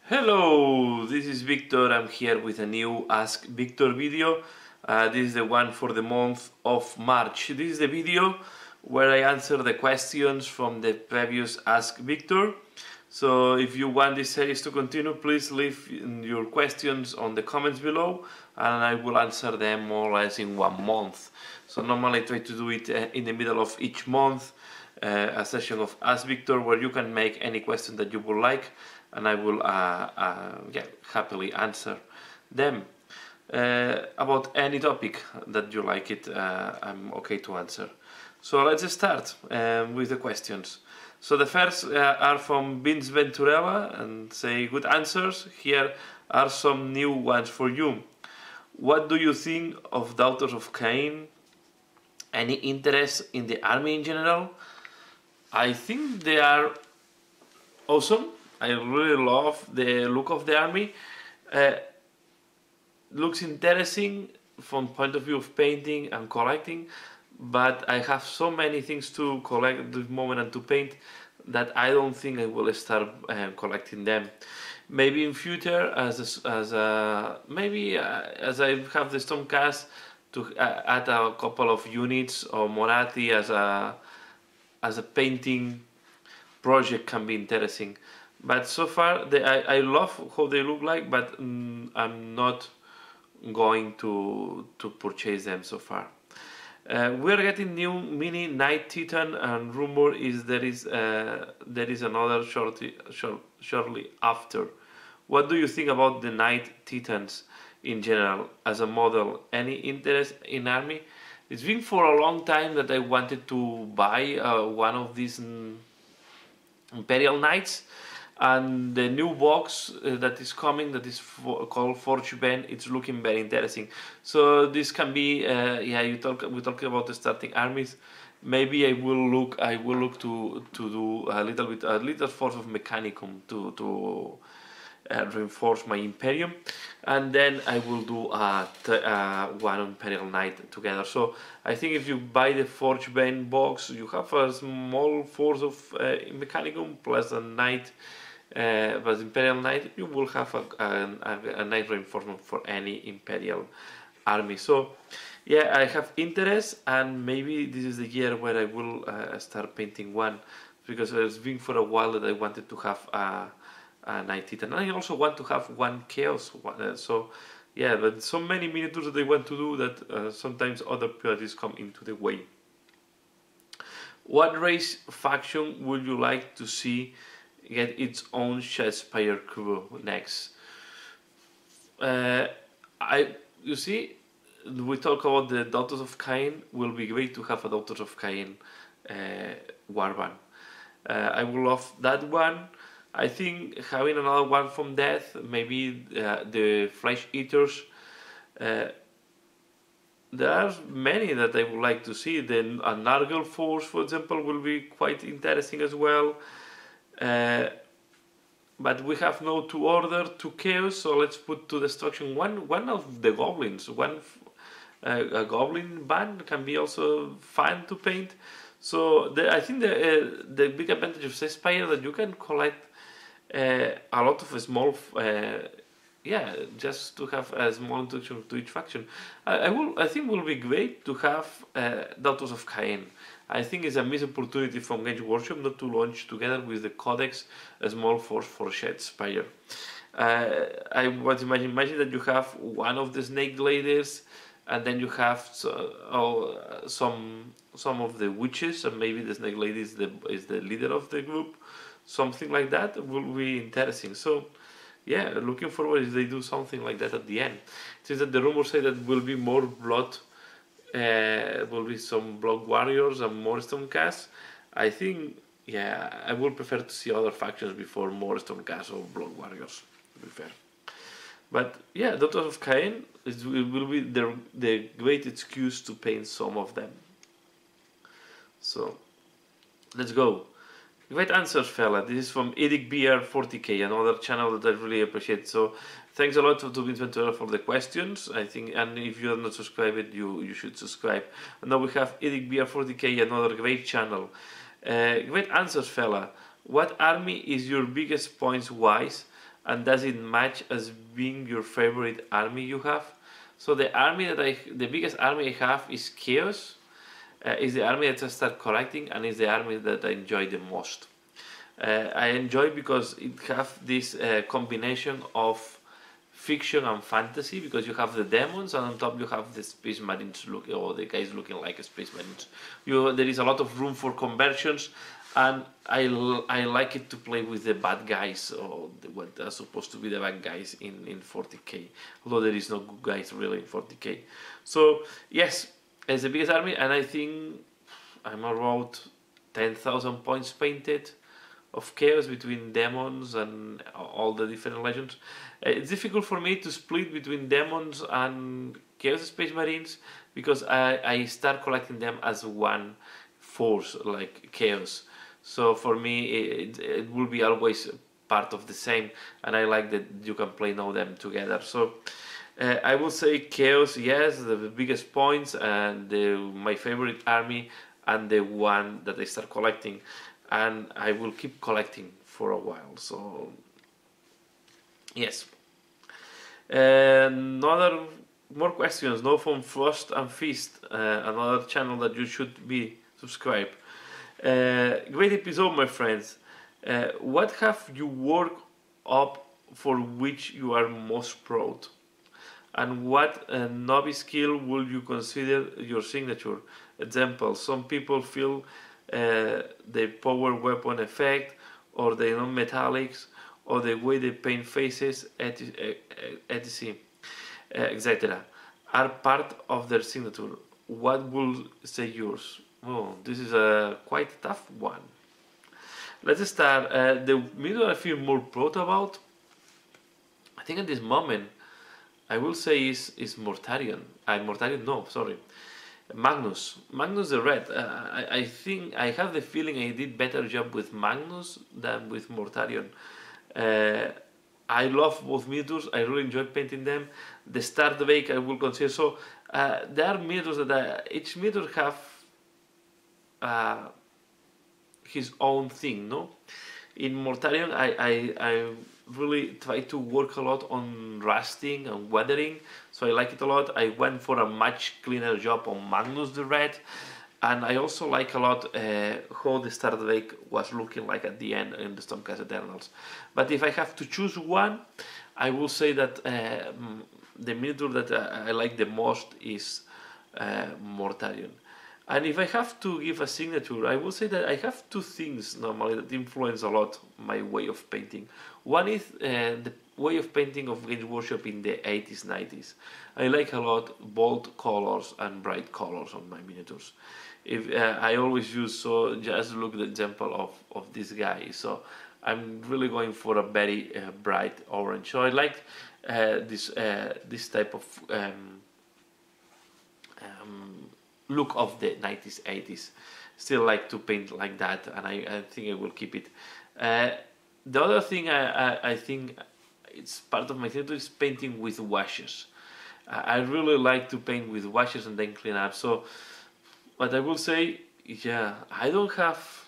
Hello, this is Victor. I'm here with a new Ask Victor video. This is the one for the month of March. This is the video where I answer the questions from the previous Ask Victor. So if you want this series to continue, please leave your questions on the comments below and I will answer them more or less in 1 month. So normally I try to do it in the middle of each month, a session of Ask Victor where you can make any question that you would like and I will happily answer them. About any topic that you like it, I'm okay to answer. So let's start with the questions. So the first are from Vince Venturella and say good answers. Here are some new ones for you. What do you think of Daughters of Cain? Any interest in the army in general? I think they are awesome. I really love the look of the army. Looks interesting from point of view of painting and collecting, but I have so many things to collect at this moment and to paint that I don't think I will start collecting them. Maybe in future, as I have the Stormcast, to add a couple of units or Moratti as a painting project can be interesting. But so far, I love how they look like, but I'm not going to purchase them so far. We are getting new mini Night Titan, and rumor is there is another shortly after. What do you think about the Night Titans in general as a model? Any interest in army? It's been for a long time that I wanted to buy one of these Imperial Knights. And the new box that is coming, that is called Forge Ben, it's looking very interesting. So this can be, we talk about the starting armies. Maybe I will look to do a little force of Mechanicum to reinforce my Imperium, and then I will do one Imperial Knight together. So I think if you buy the Forge Ben box, you have a small force of Mechanicum plus a Knight. But Imperial Knight, you will have a nice reinforcement for any Imperial army. So yeah, I have interest, and maybe this is the year where I will start painting one, because it's been for a while that I wanted to have a Knight Titan. And I also want to have one Chaos one, so yeah, but so many miniatures that I want to do that sometimes other priorities come into the way. What race faction would you like to see get its own Shadespire crew next? You see, we talk about the Daughters of Cain. Will be great to have a Daughters of Cain warband. I will love that one. I think having another one from Death, maybe the Flesh Eaters. There are many that I would like to see. Then a Nargle Force, for example, will be quite interesting as well. But we have no to order to chaos, so let's put to destruction one of the goblins. A goblin band can be also fun to paint. So I think the big advantage of Shadespire that you can collect a lot of small just to have a small introduction to each faction. I think it will be great to have Daughters of Cain. I think it's a missed opportunity from Games Workshop not to launch together with the Codex a small force for Shadespire. I want to imagine that you have one of the Snake Ladies, and then you have some of the witches, and maybe the Snake Lady is the leader of the group. Something like that will be interesting. So yeah, looking forward if they do something like that at the end. Since that the rumors say that will be more blood, will be some blood warriors and more Stormcast. I think, yeah, I would prefer to see other factions before more Stormcast or blood warriors, to be fair. But yeah, Daughters of Cain will be the great excuse to paint some of them. So let's go. Great answers, fella. This is from Edic BR 40k, another channel that I really appreciate. So thanks a lot to Vince Ventura for the questions. I think, and if you are not subscribed, you should subscribe. And now we have Edic BR 40k, another great channel. Great answers, fella. What army is your biggest points wise and does it match as being your favorite army you have? So the biggest army I have is Chaos. Is the army that I start collecting, and is the army that I enjoy the most. I enjoy because it have this combination of fiction and fantasy, because you have the demons and on top you have the space marines or the guys looking like space marines. There is a lot of room for conversions, and I like it to play with the bad guys, or what are supposed to be the bad guys in 40k, although there is no good guys really in 40k. So yes, it's the biggest army, and I think I'm about 10,000 points painted of chaos between demons and all the different legends. It's difficult for me to split between demons and chaos space marines, because I start collecting them as one force, like chaos. So for me it will be always part of the same, and I like that you can play now them together. So I will say chaos, yes, the biggest points, and my favorite army, and the one that I start collecting, and I will keep collecting for a while. So yes. Another more questions, no, from Frost and Feast, another channel that you should be subscribed. Great episode, my friends. What have you worked up for which you are most proud? And what novice skill would you consider your signature? Example, some people feel the power weapon effect, or the non-metallics, or the way they paint faces, etc. etc. are part of their signature. What would say yours? Oh, this is a quite tough one. Let's start. The middle I feel more proud about, I think at this moment, I will say is Mortarion. Mortarion, no, sorry. Magnus the Red. I think I have the feeling I did better job with Magnus than with Mortarion. I love both miniatures. I really enjoy painting them. The start bake I will consider. So there are miniatures that each miniature have his own thing, no? In Mortarion, I really try to work a lot on rusting and weathering, so I like it a lot. I went for a much cleaner job on Magnus the Red, and I also like a lot how the start wake was looking like at the end in the Stormcast Eternals. But if I have to choose one, I will say that the miniature that I like the most is Mortarion. And if I have to give a signature, I will say that I have two things normally that influence a lot my way of painting. One is the way of painting of Games Workshop in the 80s, 90s. I like a lot bold colors and bright colors on my miniatures. If I always use, so just look at the example of this guy. So I'm really going for a very bright orange. So I like this type of look of the 90s, 80s. Still like to paint like that, and I think I will keep it. The other thing I think it's part of my thing is painting with washes. I really like to paint with washes and then clean up. So, but I will say, yeah, I don't have.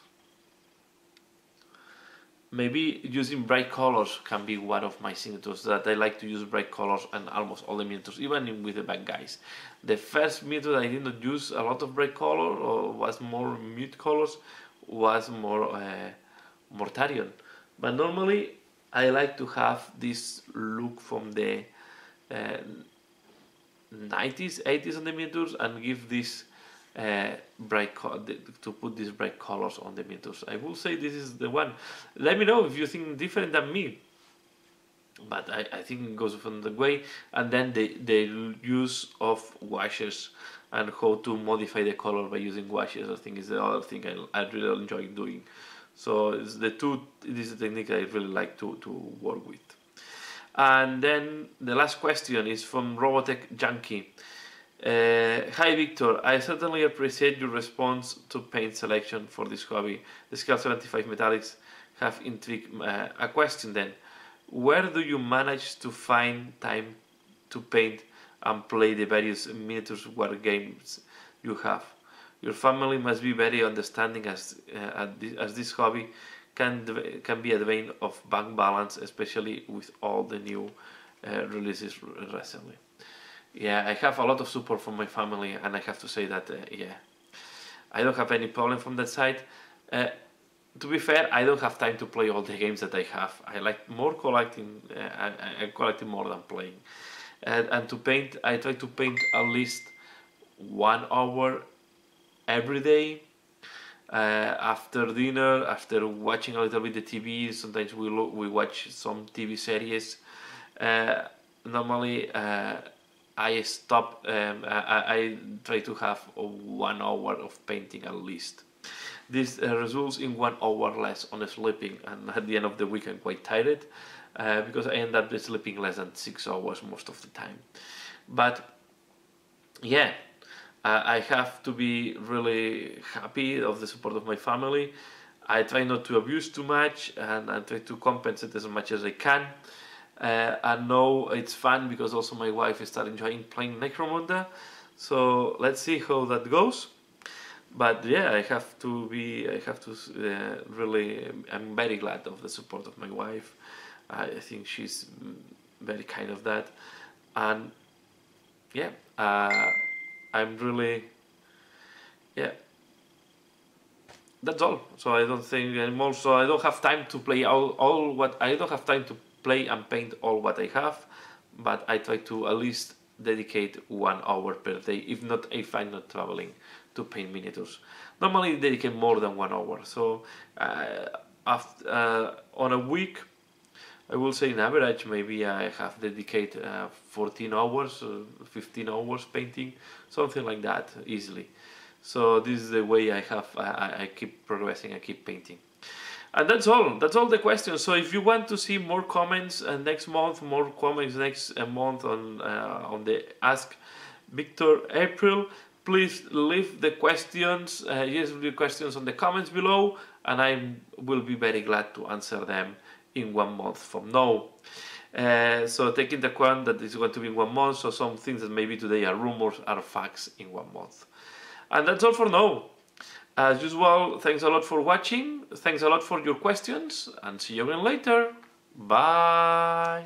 Maybe using bright colors can be one of my signatures, that I like to use bright colors and almost all the miniatures, even with the bad guys. The first miniature I did not use a lot of bright color, or was more mute colors, was more Mortarion. But normally I like to have this look from the 90s, 80s on the miniatures, and give this to put these bright colors on the miniatures. I will say this is the one. Let me know if you think different than me. But I think it goes from the way, and then the use of washes and how to modify the color by using washes, I think is the other thing I really enjoy doing. So it's this is the technique I really like to work with. And then the last question is from Robotech Junkie. Hi Victor, I certainly appreciate your response to paint selection for this hobby. The Scale 75 metallics have intrigued. A question then, where do you manage to find time to paint and play the various miniatures war games you have? Your family must be very understanding as this hobby can be a drain of bank balance, especially with all the new releases recently. Yeah, I have a lot of support from my family, and I have to say that yeah, I don't have any problem from that side. Uh, to be fair, I don't have time to play all the games that I have. I like more collecting. I'm collecting more than playing. And to paint, I try to paint at least 1 hour every day. After dinner, after watching a little bit the TV, sometimes we watch some TV series. Uh, Normally, I stop. I try to have 1 hour of painting at least. This results in 1 hour less on sleeping, and at the end of the week I'm quite tired because I end up sleeping less than 6 hours most of the time. But yeah, I have to be really happy of the support of my family. I try not to abuse too much, and I try to compensate as much as I can. I know it's fun because also my wife is starting enjoying playing Necromunda. So let's see how that goes. But yeah, I have to really, I'm very glad of the support of my wife. I think she's very kind of that. And yeah, I'm really, yeah, that's all. So I don't think anymore. So I don't have time to play all what I don't have time to play and paint all what I have, but I try to at least dedicate 1 hour per day, if I'm not traveling, to paint miniatures. Normally dedicate more than 1 hour. So on a week, I will say in average maybe I have dedicated 14 hours, 15 hours painting, something like that easily. So this is the way I keep progressing, I keep painting. And that's all the questions. So if you want to see more comments next month, more comments next month on the Ask Victor April, please leave the questions, the questions on the comments below, and I will be very glad to answer them in 1 month from now. So take into account that it's going to be in 1 month, so some things that maybe today are rumors are facts in 1 month. And that's all for now. As usual, thanks a lot for watching, thanks a lot for your questions, and see you again later. Bye!